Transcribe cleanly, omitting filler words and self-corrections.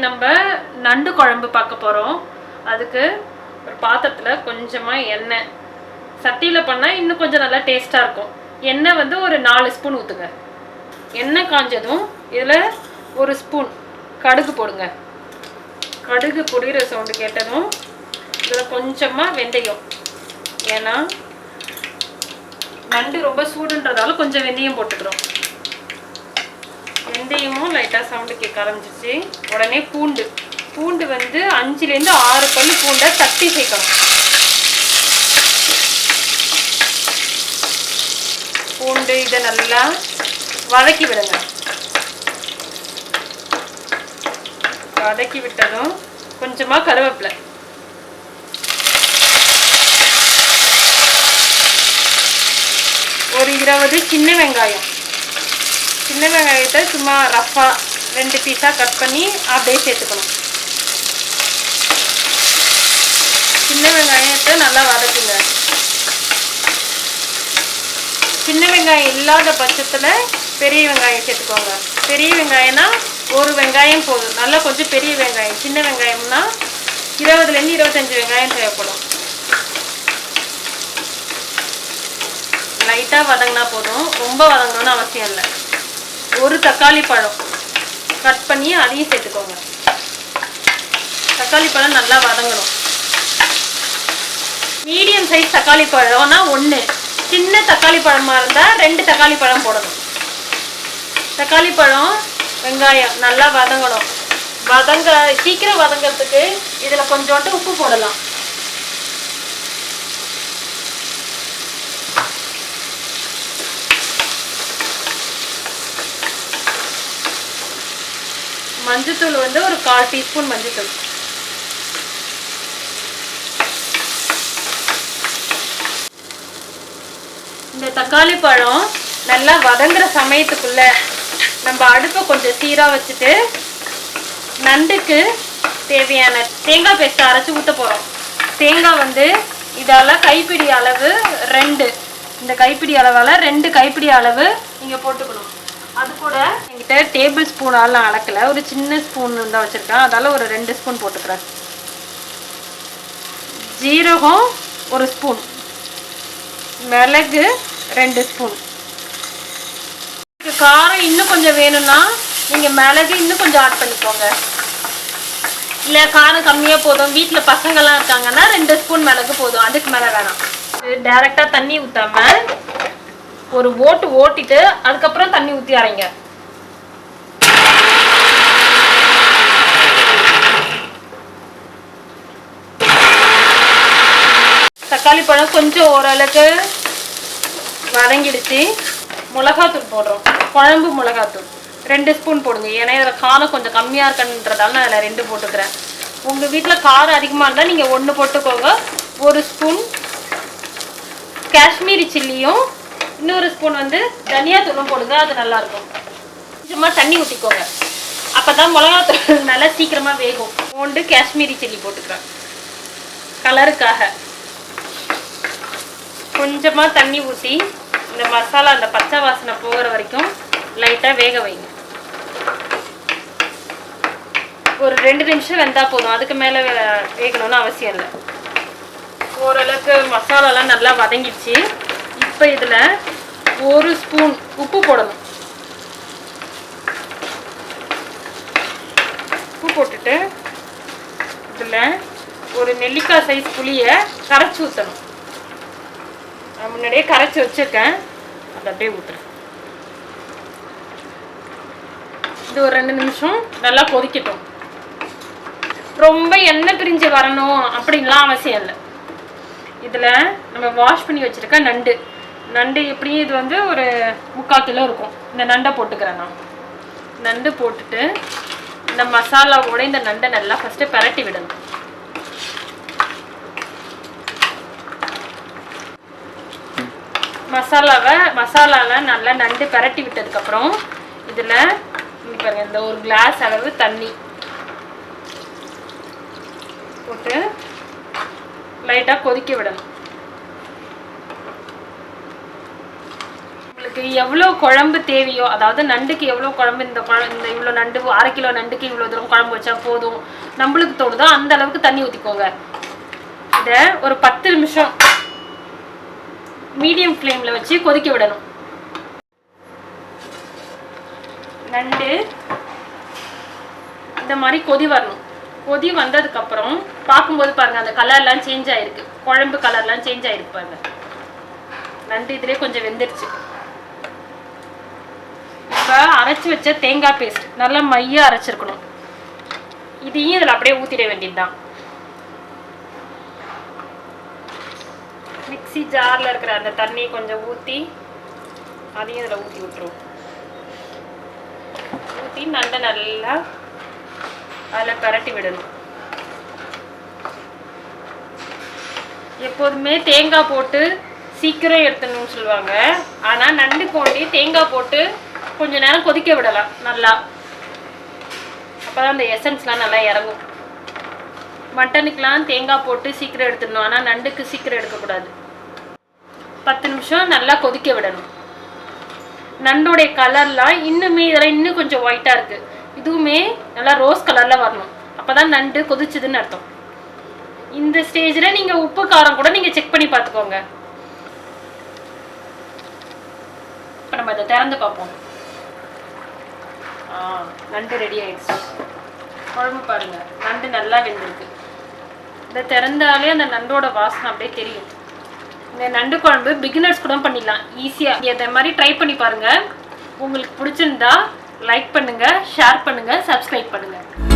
நம்ம நண்டு குழம்பு பார்க்க போகிறோம். அதுக்கு ஒரு பாத்திரத்தில் கொஞ்சமாக எண்ணெய், சட்டியில் பண்ணால் இன்னும் கொஞ்சம் நல்லா டேஸ்ட்டாக இருக்கும். எண்ணெய் வந்து ஒரு 4 ஸ்பூன் ஊற்றுங்க. எண்ணெய் காஞ்சதும் இதில் 1 ஸ்பூன் கடுகு போடுங்க. கடுகு பொரியிற சவுண்டு கேட்டதும் இதில் கொஞ்சமாக வெந்தயம், ஏன்னா நண்டு ரொம்ப சூடுன்றதால கொஞ்சம் வெந்தயம் போட்டுக்கிறோம். வெந்தயமும் லைட்டாக சவுண்டு கேட்க ஆரம்பிச்சிச்சு. உடனே பூண்டு வந்து 5லேருந்து 6 பல்லு பூண்டை தட்டி சேர்க்கணும். பூண்டு இதை நல்லா வதக்கி விடுங்க. வதக்கி விட்டதும் கொஞ்சமாக கருவேப்பிலை, ஒரு 20 சின்ன வெங்காயம். சின்ன வெங்காயத்தை சும்மா ரஃப்பாக 2 பீஸாக கட் பண்ணி அப்படியே சேர்த்துக்கணும். சின்ன வெங்காயத்தை நல்லா வதக்குங்க. சின்ன வெங்காயம் இல்லாத பட்சத்தில் பெரிய வெங்காயம் சேர்த்துக்கோங்க. பெரிய வெங்காயம்னா 1 வெங்காயம் போதும். நல்லா கொஞ்சம் பெரிய வெங்காயம். சின்ன வெங்காயம்னா 20லேருந்து 25 வெங்காயம் தேவைப்படும். லைட்டாக வதங்கினா போதும், ரொம்ப வதங்கணும்னு அவசியம் இல்லை. 1 தக்காளி பழம் கட் பண்ணி அதையும் சேர்த்துக்கோங்க. தக்காளி பழம் நல்லா வதங்கணும். மீடியம் சைஸ் தக்காளி பழம்னா 1, சின்ன தக்காளி பழமாக இருந்தால் 2 தக்காளி பழம் போடணும். தக்காளி பழம் வெங்காயம் நல்லா வதங்கணும். சீக்கிரம் வதங்கிறதுக்கு இதில் கொஞ்சோண்டு உப்பு போடலாம். மஞ்சத்தூள் வந்து ஒரு 1/4 டீஸ்பூன் மஞ்சத்தூள். இந்த தக்காளி பழம் நல்லா வதங்குற சமயத்துக்குள்ள நம்ம அடுப்பை கொஞ்சம் சீராக வச்சுட்டு நண்டுக்கு தேவையான தேங்காய் பேஸ்ட்டை அரைச்சி ஊற்ற போகிறோம். தேங்காய் வந்து இதால் கைப்பிடி அளவு 2, இந்த கைப்பிடி அளவால் 2 கைப்பிடி அளவு நீங்கள் போட்டுக்கணும். அது கூட என்கிட்ட டேபிள் ஸ்பூனால் நான் அளக்கலை, ஒரு சின்ன ஸ்பூன் தான் வச்சுருக்கேன், அதால் ஒரு 2 ஸ்பூன் போட்டுக்கிறேன். ஜீரகம் 1 ஸ்பூன், மிளகு 2 ஸ்பூன். காரம் இன்னும் கொஞ்சம் வேணும்னா நீங்கள் மிளகு இன்னும் கொஞ்சம் ஆட் பண்ணிக்கோங்க. இல்லை காரம் கம்மியாக போதும், வீட்டில் பசங்கள்லாம் இருக்காங்கன்னா 2 ஸ்பூன் மிளகு போதும், அதுக்கு மேலே வேணாம். டைரெக்டாக தண்ணி ஊற்றாமல் ஒரு ஓட்டிட்டு அதுக்கப்புறம் தண்ணி ஊற்றி அரைங்க. தக்காளி பழம் கொஞ்சம் ஓரளவுக்கு வதங்கிடுச்சு. மிளகாத்தூள் போடுறோம். குழம்பு மிளகாத்தூள் 2 ஸ்பூன் போடுங்க. ஏன்னா இதில் காரம் கொஞ்சம் கம்மியாக இருக்குன்றதால நான் அதில் 2 போட்டுக்கிறேன். உங்கள் வீட்டில் காரம் அதிகமாக இருந்தால் நீங்கள் 1 போட்டுக்கோங்க. 1 ஸ்பூன் காஷ்மீரி சில்லியும் இன்னொரு ஸ்பூன் வந்து தனியாத்தூளும் போடுங்க, அது நல்லாயிருக்கும். கொஞ்சமாக தண்ணி ஊற்றிக்கோங்க, அப்போ தான் மிளகாத்தூள் நல்லா சீக்கிரமாக வேகும். பூண்டு காஷ்மீரி சில்லி போட்டுக்கிறேன் கலருக்காக. கொஞ்சமாக தண்ணி ஊற்றி இந்த மசாலா அந்த பச்சை வாசனை போகிற வரைக்கும் லைட்டாக வேக வைங்க. ஒரு 2 நிமிஷம் வெந்தால் போதும், அதுக்கு மேலே வேகணும்னு அவசியம் இல்லை. ஓரளவுக்கு மசாலாலாம் நல்லா வதங்கிடுச்சு. இப்போ இதில் 1 ஸ்பூன் உப்பு போடணும். உப்பு போட்டுட்டு இதில் ஒரு நெல்லிக்காய் சைஸ் புளியை கரைச்சி ஊற்றணும். நான் முன்னாடியே கரைச்சி வச்சுருக்கேன், அதை அப்படியே ஊற்றுறேன். இது ஒரு 2 நிமிஷம் நல்லா கொதிக்கட்டும். ரொம்ப எண்ணெய் பிரிஞ்சு வரணும் அப்படின்லாம் அவசியம் இல்லை. இதில் நம்ம வாஷ் பண்ணி வச்சுருக்க நண்டு எப்படியும் இது வந்து ஒரு 3/4 கிலோ இருக்கும். இந்த நண்டை போட்டுக்கிறேன் நான். நண்டு போட்டுட்டு இந்த மசாலாவோட இந்த நண்டை நல்லா ஃபஸ்ட்டு பரட்டி விடணும். மசாலாவில் நல்லா நண்டு பரட்டி விட்டதுக்கப்புறம் இதில் பாருங்க இந்த 1 கிளாஸ் அளவு தண்ணி போட்டு லைட்டாக கொதிக்க விடணும். உங்களுக்கு எவ்வளோ குழம்பு தேவையோ, அதாவது நண்டுக்கு எவ்வளோ குழம்பு, இந்த இவ்வளோ நண்டு 1/2 கிலோ நண்டுக்கு இவ்வளோ தூரம் குழம்பு வச்சா போதும் நம்மளுக்கு தோணுதோ அந்த அளவுக்கு தண்ணி ஊற்றிக்கோங்க. இதை ஒரு 10 நிமிஷம் மீடியம் ஃப்ளேமில் வச்சு கொதிக்க விடணும். நண்டு இந்த மாதிரி கொதி வரணும். கொதி வந்ததுக்கப்புறம் பார்க்கும்போது பாருங்கள் அந்த கலர்லாம் சேஞ்ச் ஆகிருக்கு, குழம்பு கலர்லாம் சேஞ்ச் ஆகிருக்கு பாருங்கள். நண்டு இதிலே கொஞ்சம் வெந்துருச்சு. இப்போ அரைச்சி வச்ச தேங்காய் பேஸ்ட் நல்லா மையாக அரைச்சிருக்கணும். இதையும் இதில் அப்படியே ஊற்றிட வேண்டியதுதான். மிக்ஸி ஜாரில் இருக்கிற அந்த தண்ணியை கொஞ்சம் ஊற்றி அதையும் இதில் ஊற்றி விட்டுருவோம். ஊற்றி நண்டை நல்லா அதில் பரட்டி விடணும். எப்போதுமே தேங்காய் போட்டு சீக்கிரம் எடுத்துடணும்னு சொல்லுவாங்க. ஆனால் நண்டு கோண்டி தேங்காய் போட்டு கொஞ்ச நேரம் கொதிக்க விடலாம் நல்லா. அப்போ தான் அந்த எசன்ஸ்லாம் நல்லா இறங்கும். மட்டனுக்கெலாம் தேங்காய் போட்டு சீக்கிரம் எடுத்துடணும், ஆனால் நண்டுக்கு சீக்கிரம் எடுக்கக்கூடாது. 10 நிமிஷம் நல்லா கொதிக்க விடணும். நண்டோடைய கலர்லாம் இன்னுமே இதெல்லாம் இன்னும் கொஞ்சம் ஒயிட்டாக இருக்குது. இதுவுமே நல்லா ரோஸ் கலரில் வரணும். அப்போ தான் நண்டு கொதிச்சுதுன்னு அர்த்தம். இந்த ஸ்டேஜில் நீங்கள் உப்பு காரம் கூட நீங்கள் செக் பண்ணி பார்த்துக்கோங்க. இப்போ நம்ம இதை திறந்து பார்ப்போம். நண்டு ரெடி ஆயிடுச்சு. குழம்பு பாருங்கள், நண்டு நல்லா வெந்திருக்கு. இதை திறந்தாலே அந்த நண்டோட வாசனை அப்படியே தெரியும். இந்த நண்டு குழம்பு பிகினர்ஸ் கூட பண்ணிடலாம் ஈஸியாக. இதை மாதிரி ட்ரை பண்ணி பாருங்கள். உங்களுக்கு பிடிச்சிருந்தா லைக் பண்ணுங்கள், ஷேர் பண்ணுங்கள், சப்ஸ்கிரைப் பண்ணுங்கள்.